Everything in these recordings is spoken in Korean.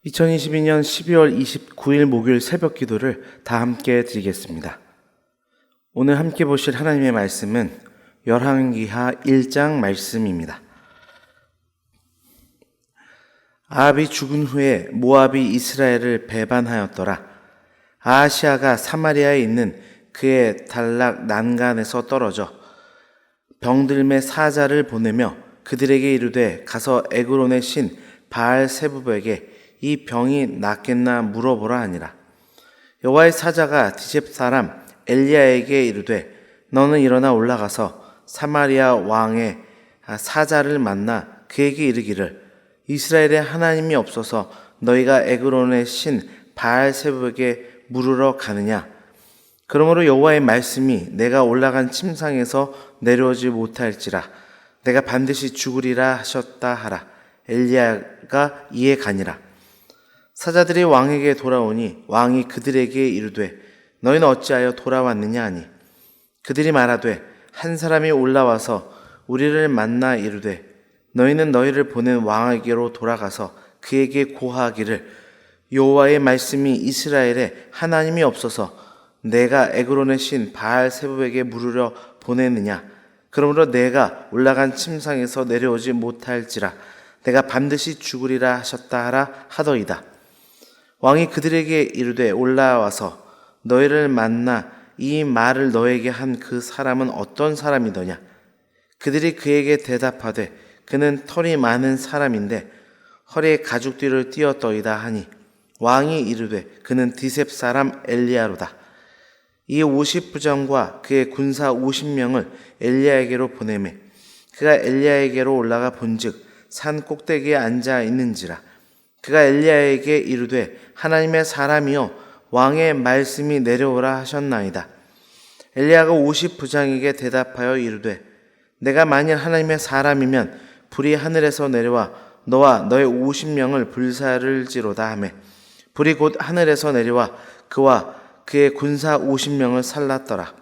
2022년 12월 29일 목요일 새벽 기도를 다 함께 드리겠습니다. 오늘 함께 보실 하나님의 말씀은 열왕기하 1장 말씀입니다. 아합이 죽은 후에 모압이 이스라엘을 배반하였더라. 아하시아가 사마리아에 있는 그의 단락 난간에서 떨어져 병들매 사자를 보내며 그들에게 이르되 가서 에그론의 신 바알세부백에게 이 병이 낫겠나 물어보라 하니라. 여호와의 사자가 디셉 사람 엘리야에게 이르되 너는 일어나 올라가서 사마리아 왕의 사자를 만나 그에게 이르기를 이스라엘에 하나님이 없어서 너희가 에그론의 신 바알세부백에게 물으러 가느냐. 그러므로 여호와의 말씀이 내가 올라간 침상에서 내려오지 못할지라 내가 반드시 죽으리라 하셨다 하라. 엘리야가 이에 가니라. 사자들이 왕에게 돌아오니 왕이 그들에게 이르되 너희는 어찌하여 돌아왔느냐 하니 그들이 말하되 한 사람이 올라와서 우리를 만나 이르되 너희는 너희를 보낸 왕에게로 돌아가서 그에게 고하기를 여호와의 말씀이 이스라엘에 하나님이 없어서 내가 에그론의 신 바알세부백에게 물으려 보내느냐. 그러므로 내가 올라간 침상에서 내려오지 못할지라 내가 반드시 죽으리라 하셨다 하라 하더이다. 왕이 그들에게 이르되 올라와서 너희를 만나 이 말을 너에게 한 그 사람은 어떤 사람이더냐. 그들이 그에게 대답하되 그는 털이 많은 사람인데 허리에 가죽띠를 띄었더이다 하니 왕이 이르되 그는 디셉 사람 엘리야로다. 이 50부장과 그의 군사 50명을 엘리야에게로 보내매 그가 엘리야에게로 올라가 본즉 산 꼭대기에 앉아 있는지라. 그가 엘리야에게 이르되 하나님의 사람이여 왕의 말씀이 내려오라 하셨나이다. 엘리야가 50부장에게 대답하여 이르되 내가 만일 하나님의 사람이면 불이 하늘에서 내려와 너와 너의 50명을 불사를지로다 하매 불이 곧 하늘에서 내려와 그와 그의 군사 50명을 살랐더라.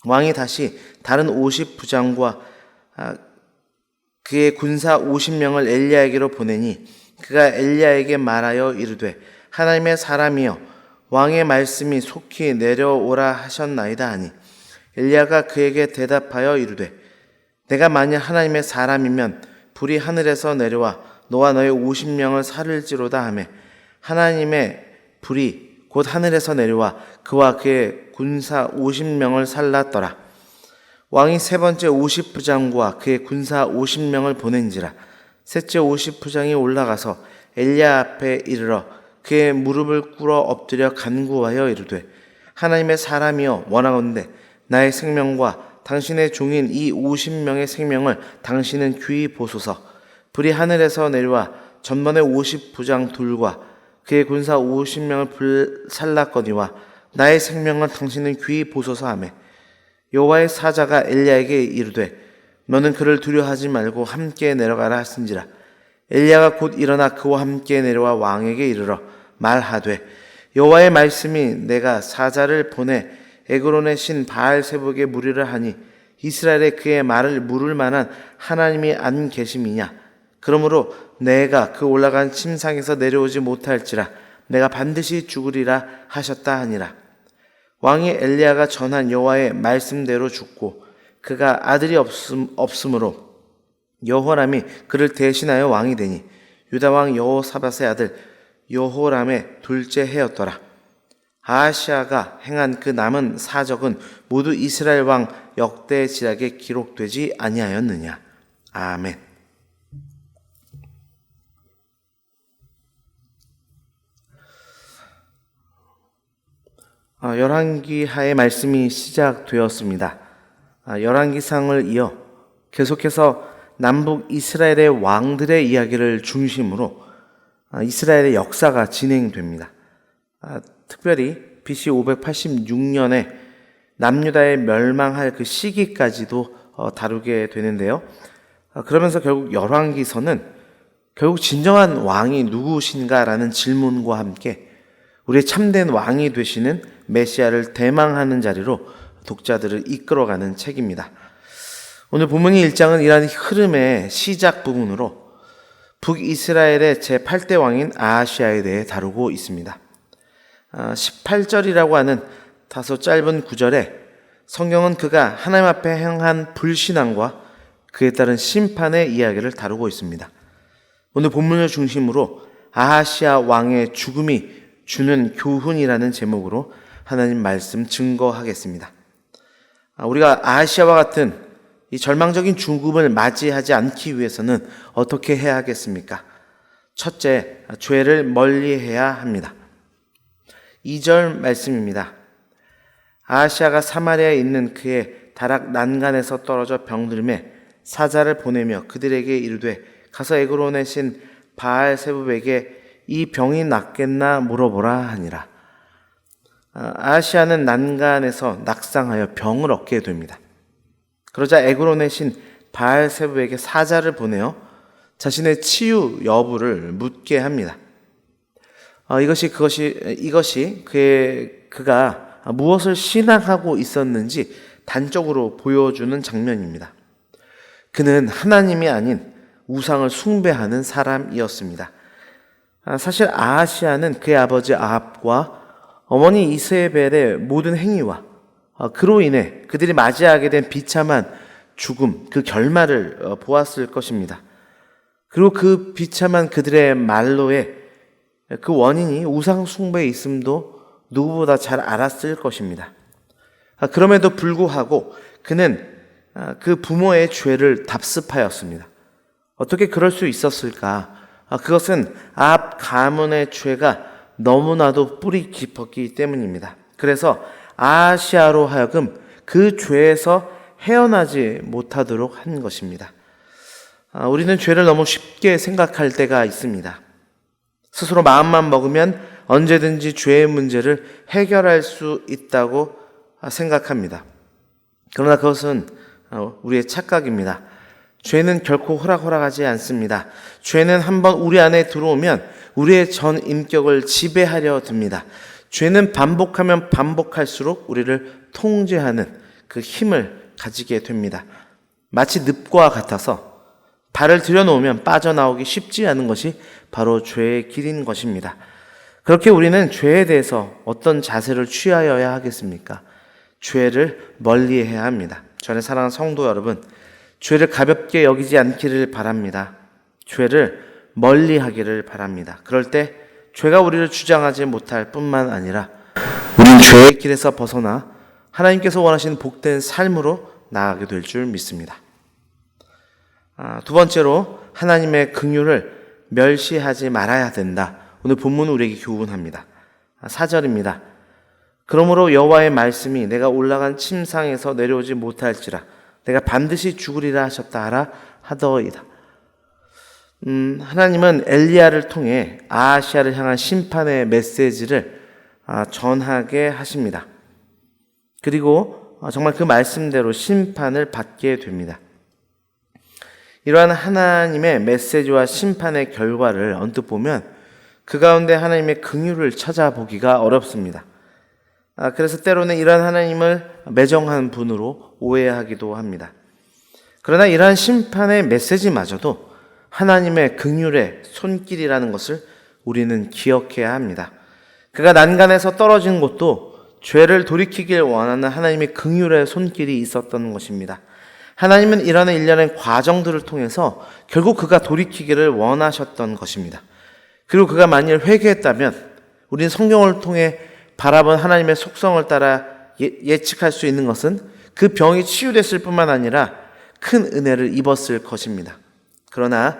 왕이 다시 다른 50부장과 그의 군사 50명을 엘리야에게로 보내니 그가 엘리야에게 말하여 이르되 하나님의 사람이여 왕의 말씀이 속히 내려오라 하셨나이다 하니 엘리야가 그에게 대답하여 이르되 내가 만일 하나님의 사람이면 불이 하늘에서 내려와 너와 너의 50명을 살을지로다 하매 하나님의 불이 곧 하늘에서 내려와 그와 그의 군사 50명을 살랐더라. 왕이 세 번째 50부장과 그의 군사 50명을 보낸지라. 셋째 50부장이 올라가서 엘리야 앞에 이르러 그의 무릎을 꿇어 엎드려 간구하여 이르되 하나님의 사람이여 원하건대 나의 생명과 당신의 종인 이 50명의 생명을 당신은 귀히 보소서. 불이 하늘에서 내려와 전번에 50부장 둘과 그의 군사 50명을 불살랐거니와 나의 생명을 당신은 귀히 보소서 하매 여호와의 사자가 엘리야에게 이르되 너는 그를 두려워하지 말고 함께 내려가라 하신지라. 엘리야가 곧 일어나 그와 함께 내려와 왕에게 이르러 말하되 여호와의 말씀이 내가 사자를 보내 에그론의 신 바알세부백에게 물으려 하니 이스라엘에 그의 말을 물을 만한 하나님이 안 계심이냐. 그러므로 내가 그 올라간 침상에서 내려오지 못할지라 내가 반드시 죽으리라 하셨다 하니라. 왕이 엘리야가 전한 여호와의 말씀대로 죽고 그가 아들이 없으므로 여호람이 그를 대신하여 왕이 되니 유다 왕 여호사밧의 아들 여호람의 둘째 해였더라. 아하시아가 행한 그 남은 사적은 모두 이스라엘 왕 역대 지략에 기록되지 아니하였느냐. 아멘. 열왕기하의 말씀이 시작되었습니다. 열왕기상을 이어 계속해서 남북 이스라엘의 왕들의 이야기를 중심으로 이스라엘의 역사가 진행됩니다. 특별히 BC 586년에 남유다의 멸망할 그 시기까지도 다루게 되는데요. 그러면서 결국 열왕기서는 결국 진정한 왕이 누구신가라는 질문과 함께 우리의 참된 왕이 되시는 메시아를 대망하는 자리로 독자들을 이끌어가는 책입니다. 오늘 본문의 1장은 이러한 흐름의 시작 부분으로 북이스라엘의 제8대 왕인 아하시아에 대해 다루고 있습니다. 18절이라고 하는 다소 짧은 구절에 성경은 그가 하나님 앞에 행한 불신앙과 그에 따른 심판의 이야기를 다루고 있습니다. 오늘 본문을 중심으로 아하시아 왕의 죽음이 주는 교훈이라는 제목으로 하나님 말씀 증거하겠습니다. 우리가 아하시아와 같은 이 절망적인 죽음을 맞이하지 않기 위해서는 어떻게 해야 하겠습니까? 첫째, 죄를 멀리해야 합니다. 2절 말씀입니다. 아하시아가 사마리아에 있는 그의 다락 난간에서 떨어져 병들매 사자를 보내며 그들에게 이르되 가서 에그론의 신 바알세붑에게 이 병이 낫겠나 물어보라 하니라. 아하시아는 난간에서 낙상하여 병을 얻게 됩니다. 그러자 에그론의 신 바알세붑에게 사자를 보내어 자신의 치유 여부를 묻게 합니다. 이것이 그가 무엇을 신앙하고 있었는지 단적으로 보여주는 장면입니다. 그는 하나님이 아닌 우상을 숭배하는 사람이었습니다. 사실 아하시아는 그의 아버지 아합과 어머니 이세벨의 모든 행위와 그로 인해 그들이 맞이하게 된 비참한 죽음, 그 결말을 보았을 것입니다. 그리고 그 비참한 그들의 말로의 그 원인이 우상 숭배에 있음도 누구보다 잘 알았을 것입니다. 그럼에도 불구하고 그는 그 부모의 죄를 답습하였습니다. 어떻게 그럴 수 있었을까? 그것은 아합 가문의 죄가 너무나도 뿌리 깊었기 때문입니다. 그래서 아하시아로 하여금 그 죄에서 헤어나지 못하도록 한 것입니다. 우리는 죄를 너무 쉽게 생각할 때가 있습니다. 스스로 마음만 먹으면 언제든지 죄의 문제를 해결할 수 있다고 생각합니다. 그러나 그것은 우리의 착각입니다. 죄는 결코 호락호락하지 않습니다. 죄는 한번 우리 안에 들어오면 우리의 전 인격을 지배하려 듭니다. 죄는 반복하면 반복할수록 우리를 통제하는 그 힘을 가지게 됩니다. 마치 늪과 같아서 발을 들여놓으면 빠져나오기 쉽지 않은 것이 바로 죄의 길인 것입니다. 그렇게 우리는 죄에 대해서 어떤 자세를 취하여야 하겠습니까? 죄를 멀리해야 합니다. 저의 사랑하는 성도 여러분, 죄를 가볍게 여기지 않기를 바랍니다. 죄를 멀리하기를 바랍니다. 그럴 때 죄가 우리를 주장하지 못할 뿐만 아니라 우린 죄의 길에서 벗어나 하나님께서 원하시는 복된 삶으로 나아가게 될 줄 믿습니다. 두 번째로 하나님의 긍휼을 멸시하지 말아야 된다. 오늘 본문은 우리에게 교훈합니다. 4절입니다. 그러므로 여호와의 말씀이 내가 올라간 침상에서 내려오지 못할지라 내가 반드시 죽으리라 하셨다 하라 하더이다. 하나님은 엘리야를 통해 아하시아를 향한 심판의 메시지를 전하게 하십니다. 그리고 정말 그 말씀대로 심판을 받게 됩니다. 이러한 하나님의 메시지와 심판의 결과를 언뜻 보면 그 가운데 하나님의 긍휼을 찾아보기가 어렵습니다. 그래서 때로는 이러한 하나님을 매정한 분으로 오해하기도 합니다. 그러나 이러한 심판의 메시지마저도 하나님의 긍휼의 손길이라는 것을 우리는 기억해야 합니다. 그가 난간에서 떨어진 것도 죄를 돌이키길 원하는 하나님의 긍휼의 손길이 있었던 것입니다. 하나님은 이러한 일련의 과정들을 통해서 결국 그가 돌이키기를 원하셨던 것입니다. 그리고 그가 만일 회개했다면 우리는 성경을 통해 바라본 하나님의 속성을 따라 예측할 수 있는 것은 그 병이 치유됐을 뿐만 아니라 큰 은혜를 입었을 것입니다. 그러나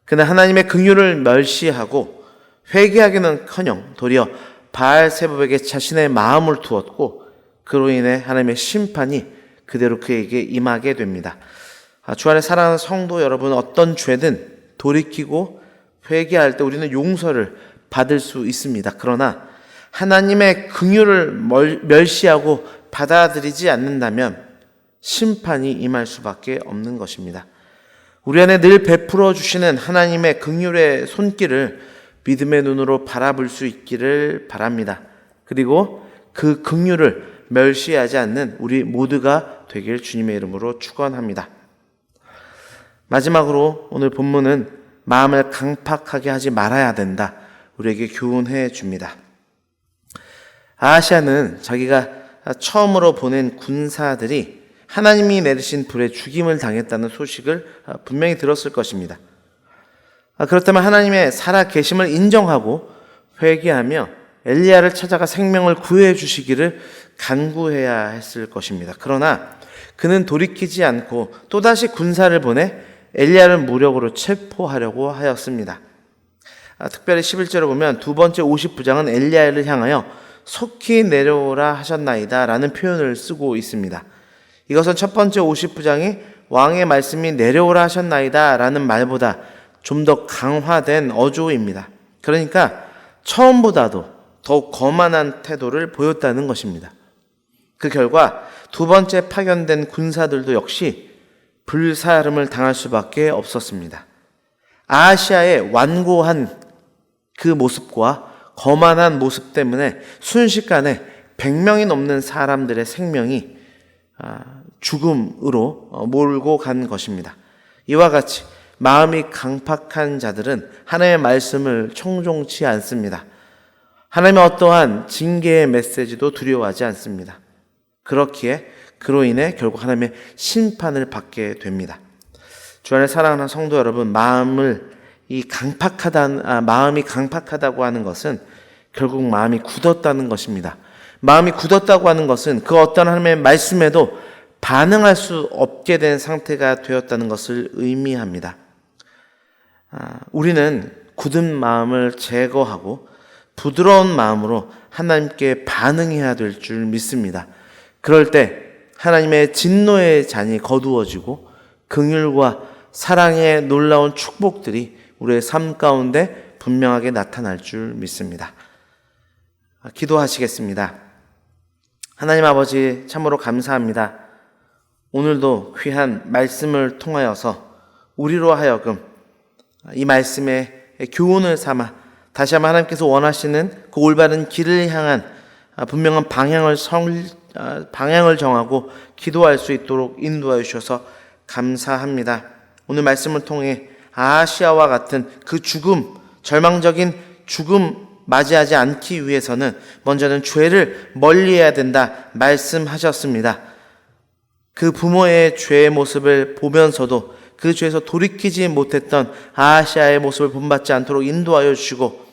그는 하나님의 긍휼을 멸시하고 회개하기는커녕 도리어 바알세붑에게 자신의 마음을 두었고 그로 인해 하나님의 심판이 그대로 그에게 임하게 됩니다. 주 안에 사랑하는 성도 여러분, 어떤 죄든 돌이키고 회개할 때 우리는 용서를 받을 수 있습니다. 그러나 하나님의 긍휼을 멸시하고 받아들이지 않는다면 심판이 임할 수밖에 없는 것입니다. 우리 안에 늘 베풀어 주시는 하나님의 긍휼의 손길을 믿음의 눈으로 바라볼 수 있기를 바랍니다. 그리고 그 긍휼을 멸시하지 않는 우리 모두가 되길 주님의 이름으로 축원합니다. 마지막으로 오늘 본문은 마음을 강팍하게 하지 말아야 된다. 우리에게 교훈해 줍니다. 아하시아는 자기가 처음으로 보낸 군사들이 하나님이 내리신 불에 죽임을 당했다는 소식을 분명히 들었을 것입니다. 그렇다면 하나님의 살아계심을 인정하고 회개하며 엘리야를 찾아가 생명을 구해 주시기를 간구해야 했을 것입니다. 그러나 그는 돌이키지 않고 또다시 군사를 보내 엘리야를 무력으로 체포하려고 하였습니다. 특별히 11절을 보면 두 번째 50부장은 엘리야를 향하여 속히 내려오라 하셨나이다 라는 표현을 쓰고 있습니다. 이것은 첫 번째 50부장이 왕의 말씀이 내려오라 하셨나이다 라는 말보다 좀 더 강화된 어조입니다. 그러니까 처음보다도 더욱 거만한 태도를 보였다는 것입니다. 그 결과 두 번째 파견된 군사들도 역시 불사름을 당할 수밖에 없었습니다. 아하시아의 완고한 그 모습과 거만한 모습 때문에 순식간에 100명이 넘는 사람들의 생명이 죽음으로 몰고 간 것입니다. 이와 같이 마음이 강팍한 자들은 하나님의 말씀을 청종치 않습니다. 하나님의 어떠한 징계의 메시지도 두려워하지 않습니다. 그렇기에 그로 인해 결국 하나님의 심판을 받게 됩니다. 주 안에 사랑하는 성도 여러분, 마음이 강팍하다고 하는 것은 결국 마음이 굳었다는 것입니다. 마음이 굳었다고 하는 것은 그 어떤 하나님의 말씀에도 반응할 수 없게 된 상태가 되었다는 것을 의미합니다. 우리는 굳은 마음을 제거하고 부드러운 마음으로 하나님께 반응해야 될 줄 믿습니다. 그럴 때 하나님의 진노의 잔이 거두어지고 긍휼과 사랑의 놀라운 축복들이 우리의 삶 가운데 분명하게 나타날 줄 믿습니다. 기도하시겠습니다. 하나님 아버지, 참으로 감사합니다. 오늘도 귀한 말씀을 통하여서 우리로 하여금 이 말씀의 교훈을 삼아 다시 한번 하나님께서 원하시는 그 올바른 길을 향한 분명한 방향을 정하고 기도할 수 있도록 인도하여 주셔서 감사합니다. 오늘 말씀을 통해 아하시아와 같은 그 죽음, 절망적인 죽음 맞이하지 않기 위해서는 먼저는 죄를 멀리해야 된다 말씀하셨습니다. 그 부모의 죄의 모습을 보면서도 그 죄에서 돌이키지 못했던 아하시아의 모습을 본받지 않도록 인도하여 주시고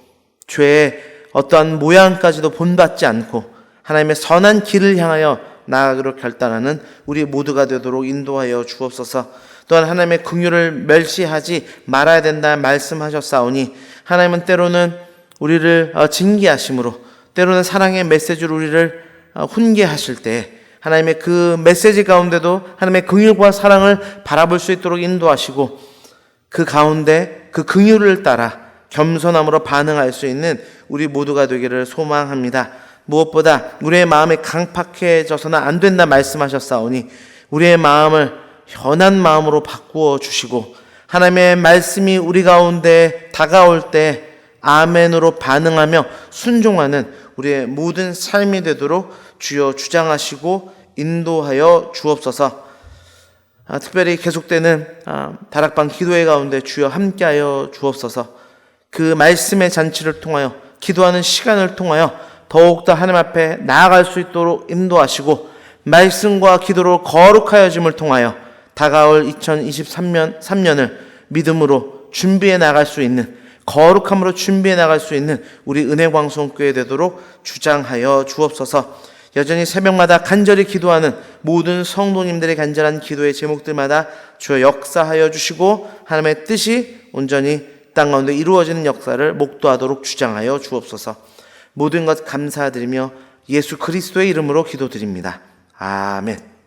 죄의 어떠한 모양까지도 본받지 않고 하나님의 선한 길을 향하여 나아가기로 결단하는 우리 모두가 되도록 인도하여 주옵소서. 또한 하나님의 긍휼을 멸시하지 말아야 된다 말씀하셨사오니 하나님은 때로는 우리를 징계하심으로 때로는 사랑의 메시지로 우리를 훈계하실 때 하나님의 그 메시지 가운데도 하나님의 긍휼과 사랑을 바라볼 수 있도록 인도하시고 그 가운데 그 긍휼을 따라 겸손함으로 반응할 수 있는 우리 모두가 되기를 소망합니다. 무엇보다 우리의 마음이 강팍해져서는 안 된다 말씀하셨사오니 우리의 마음을 현한 마음으로 바꾸어 주시고 하나님의 말씀이 우리 가운데 다가올 때 아멘으로 반응하며 순종하는 우리의 모든 삶이 되도록 주여 주장하시고 인도하여 주옵소서. 특별히 계속되는 다락방 기도회 가운데 주여 함께하여 주옵소서. 그 말씀의 잔치를 통하여 기도하는 시간을 통하여 더욱더 하나님 앞에 나아갈 수 있도록 인도하시고 말씀과 기도로 거룩하여짐을 통하여 다가올 2023년을 믿음으로 준비해 나갈 수 있는 거룩함으로 준비해 나갈 수 있는 우리 은혜광송교회 되도록 주장하여 주옵소서. 여전히 새벽마다 간절히 기도하는 모든 성도님들의 간절한 기도의 제목들마다 주여 역사하여 주시고 하나님의 뜻이 온전히 땅 가운데 이루어지는 역사를 목도하도록 주장하여 주옵소서. 모든 것 감사드리며 예수 그리스도의 이름으로 기도드립니다. 아멘.